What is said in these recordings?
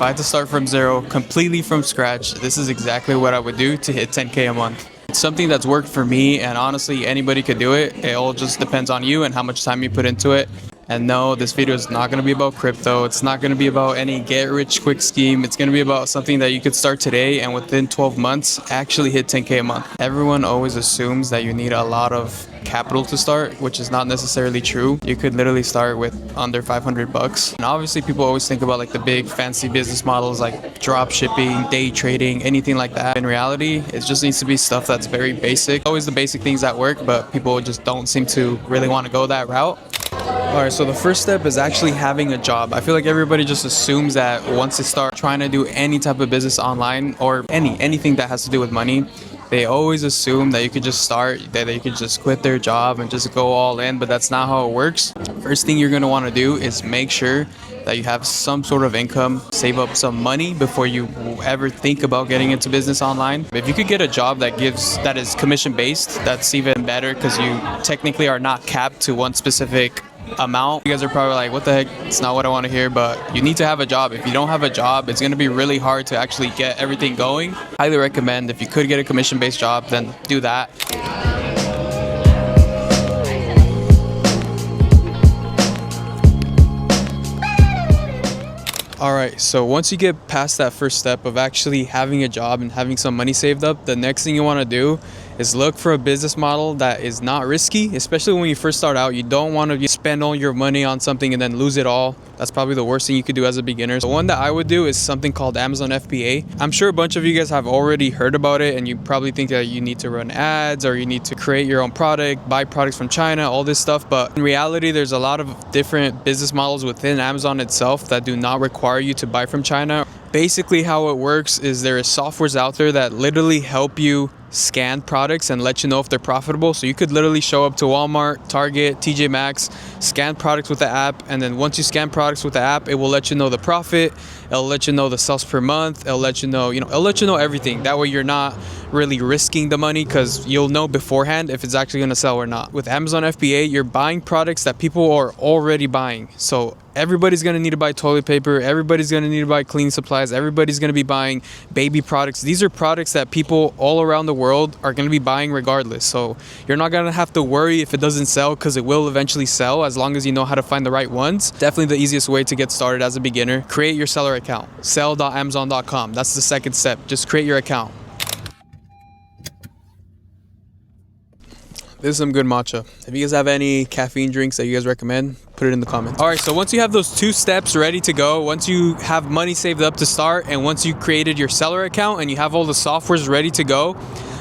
if I had to start from zero, completely from scratch, this is exactly what I would do to hit 10K a month. It's something that's worked for me, and honestly, anybody could do it. It all just depends on you and how much time you put into it. And no, this video is not going to be about crypto. It's not going to be about any get-rich-quick scheme. It's going to be about something that you could start today and within 12 months actually hit 10K a month. Everyone always assumes that you need a lot of capital to start, which is not necessarily true. You could literally start with under 500 bucks. And obviously people always think about like the big fancy business models like drop shipping, day trading, anything like that. In reality, it just needs to be stuff that's very basic. Always the basic things that work, but people just don't seem to really want to go that route. Alright, so the first step is actually having a job. I feel like everybody just assumes that once they start trying to do any type of business online or anything that has to do with money, they always assume that you could just start, that they could just quit their job and just go all in, but that's not how it works. First thing you're going to want to do is make sure that you have some sort of income, save up some money before you ever think about getting into business online. If you could get a job that is commission based, that's even better because you technically are not capped to one specific amount. You guys are probably like, what the heck, it's not what I want to hear, but you need to have a job. If you don't have a job, it's going to be really hard to actually get everything going. Highly recommend, if you could get a commission based job, then do that. Alright, so once you get past that first step of actually having a job and having some money saved up, the next thing you want to do is look for a business model that is not risky, especially when you first start out. You don't want to spend all your money on something and then lose it all. That's probably the worst thing you could do as a beginner. The one that I would do is something called Amazon FBA. I'm sure a bunch of you guys have already heard about it, and you probably think that you need to run ads or you need to create your own product, buy products from China, all this stuff. But in reality, there's a lot of different business models within Amazon itself that do not require you to buy from China. Basically how it works is there is softwares out there that literally help you scan products and let you know if they're profitable. So you could literally show up to Walmart, Target, TJ Maxx, scan products with the app, and then once you scan products with the app, it will let you know the profit, it'll let you know the sales per month, it'll let you know, it'll let you know everything. That way you're not really risking the money because you'll know beforehand if it's actually going to sell or not. With Amazon FBA, you're buying products that people are already buying. So everybody's going to need to buy toilet paper, everybody's going to need to buy cleaning supplies, everybody's going to be buying baby products. These are products that people all around the world are going to be buying regardless. So you're not going to have to worry if it doesn't sell, because it will eventually sell as long as you know how to find the right ones. Definitely the easiest way to get started as a beginner. Create your seller account. Sell.amazon.com. That's the second step. Just create your account. This is some good matcha. If you guys have any caffeine drinks that you guys recommend, put it in the comments. All right, so once you have those two steps ready to go, once you have money saved up to start, and once you created your seller account and you have all the softwares ready to go,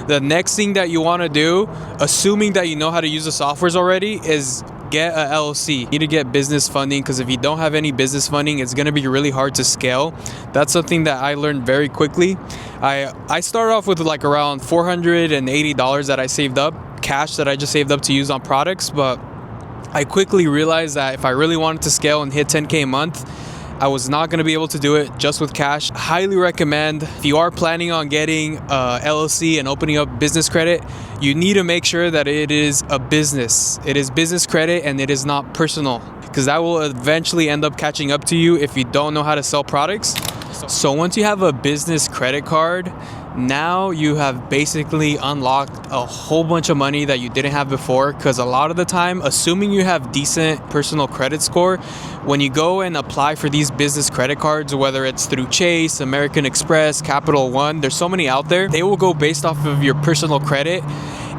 the next thing that you want to do, assuming that you know how to use the softwares already, is get a LLC. You need to get business funding, because if you don't have any business funding, it's going to be really hard to scale. That's something that I learned very quickly. I started off with like around $480 that I saved up, cash that I just saved up to use on products, but I quickly realized that if I really wanted to scale and hit 10K a month, I was not going to be able to do it just with cash. Highly recommend, if you are planning on getting a LLC and opening up business credit, you need to make sure that it is a business. It is business credit and it is not personal, because that will eventually end up catching up to you if you don't know how to sell products. So once you have a business credit card, now you have basically unlocked a whole bunch of money that you didn't have before, because a lot of the time, assuming you have decent personal credit score, when you go and apply for these business credit cards, whether it's through Chase, American Express, Capital One, there's so many out there, they will go based off of your personal credit,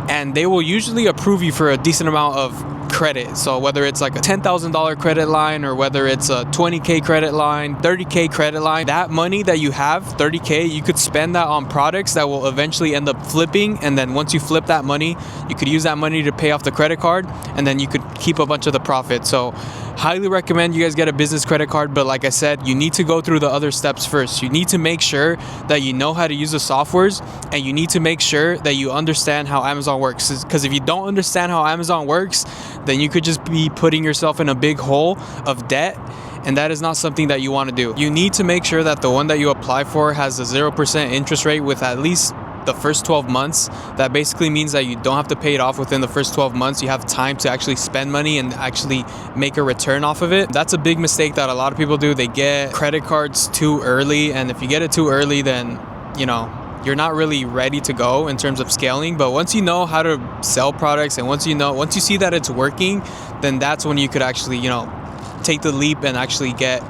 and they will usually approve you for a decent amount of credit. So whether it's like a $10,000 credit line, or whether it's a 20K credit line, 30K credit line, that money that you have, 30K, you could spend that on products that will eventually end up flipping. And then once you flip that money, you could use that money to pay off the credit card, and then you could keep a bunch of the profit. So highly recommend you guys get a business credit card. But like I said, you need to go through the other steps first. You need to make sure that you know how to use the softwares, and you need to make sure that you understand how Amazon works. Because if you don't understand how Amazon works, then you could just be putting yourself in a big hole of debt, and that is not something that you want to do. You need to make sure that the one that you apply for has a 0% interest rate with at least the first 12 months. That basically means that you don't have to pay it off within the first 12 months. You have time to actually spend money and actually make a return off of it. That's a big mistake that a lot of people do. They get credit cards too early, and if you get it too early, then you're not really ready to go in terms of scaling. But once you know how to sell products, and once you see that it's working, then that's when you could actually take the leap and actually get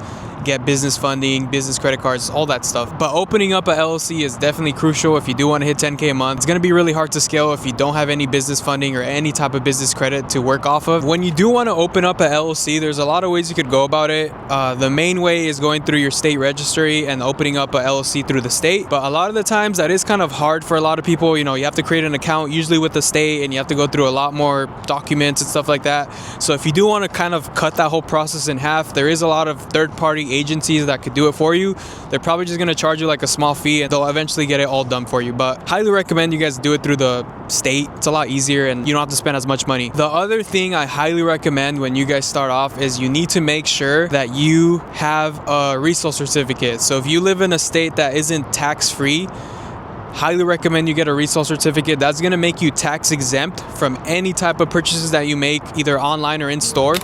business funding, business credit cards, all that stuff. But opening up a LLC is definitely crucial if you do want to hit 10K a month. It's going to be really hard to scale if you don't have any business funding or any type of business credit to work off of. When you do want to open up a LLC, there's a lot of ways you could go about it. The main way is going through your state registry and opening up a LLC through the state. But a lot of the times that is kind of hard for a lot of people. You have to create an account usually with the state, and you have to go through a lot more documents and stuff like that. So if you do want to kind of cut that whole process in half, there is a lot of third-party agencies that could do it for you. They're probably just going to charge you like a small fee, and they'll eventually get it all done for you. But highly recommend you guys do it through the state. It's a lot easier and you don't have to spend as much money. The other thing I highly recommend when you guys start off is you need to make sure that you have a resale certificate. So if you live in a state that isn't tax-free, highly recommend you get a resale certificate. That's going to make you tax exempt from any type of purchases that you make, either online or in store.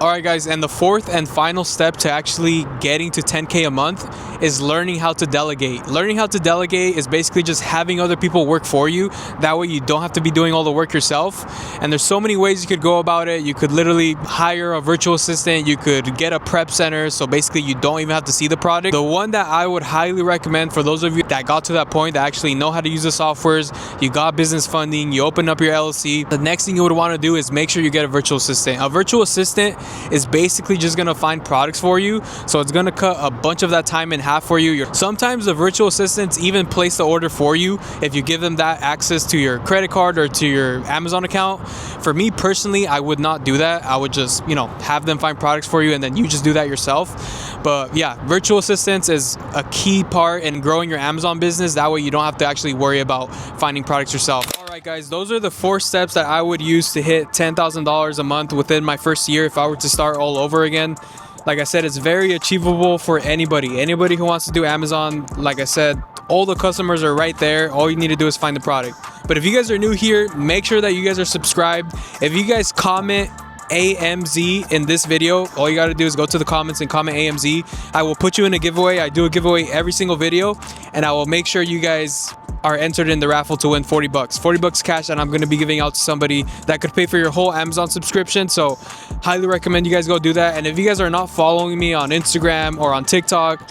Alright guys, and the fourth and final step to actually getting to 10K a month is learning how to delegate. Learning how to delegate is basically just having other people work for you. That way you don't have to be doing all the work yourself. And there's so many ways you could go about it. You could literally hire a virtual assistant. You could get a prep center. So basically you don't even have to see the product. The one that I would highly recommend for those of you that got to that point, that actually know how to use the softwares, you got business funding, you open up your LLC, the next thing you would want to do is make sure you get a virtual assistant. A virtual assistant is basically just gonna find products for you, so it's gonna cut a bunch of that time in half for you. Sometimes the virtual assistants even place the order for you if you give them that access to your credit card or to your Amazon account. For me personally, I would not do that. I would just have them find products for you, and then you just do that yourself. But yeah, virtual assistants is a key part in growing your Amazon business. That way you don't have to actually worry about finding products yourself. Alright guys, those are the 4 steps that I would use to hit $10,000 a month within my first year if I were to start all over again. Like I said, it's very achievable for anybody who wants to do Amazon. Like I said, all the customers are right there. All you need to do is find the product. But if you guys are new here, make sure that you guys are subscribed. If you guys comment AMZ in this video, all you got to do is go to the comments and comment AMZ. I will put you in a giveaway. I do a giveaway every single video, and I will make sure you guys are entered in the raffle to win 40 bucks. 40 bucks cash that I'm going to be giving out to somebody that could pay for your whole Amazon subscription. So highly recommend you guys go do that. And if you guys are not following me on Instagram or on TikTok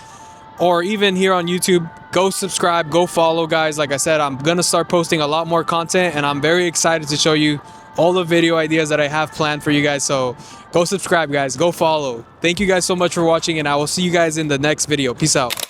or even here on YouTube, go subscribe, go follow, guys. Like I said, I'm going to start posting a lot more content, and I'm very excited to show you all the video ideas that I have planned for you guys. So go subscribe, guys, go follow. Thank you guys so much for watching, and I will see you guys in the next video. Peace out.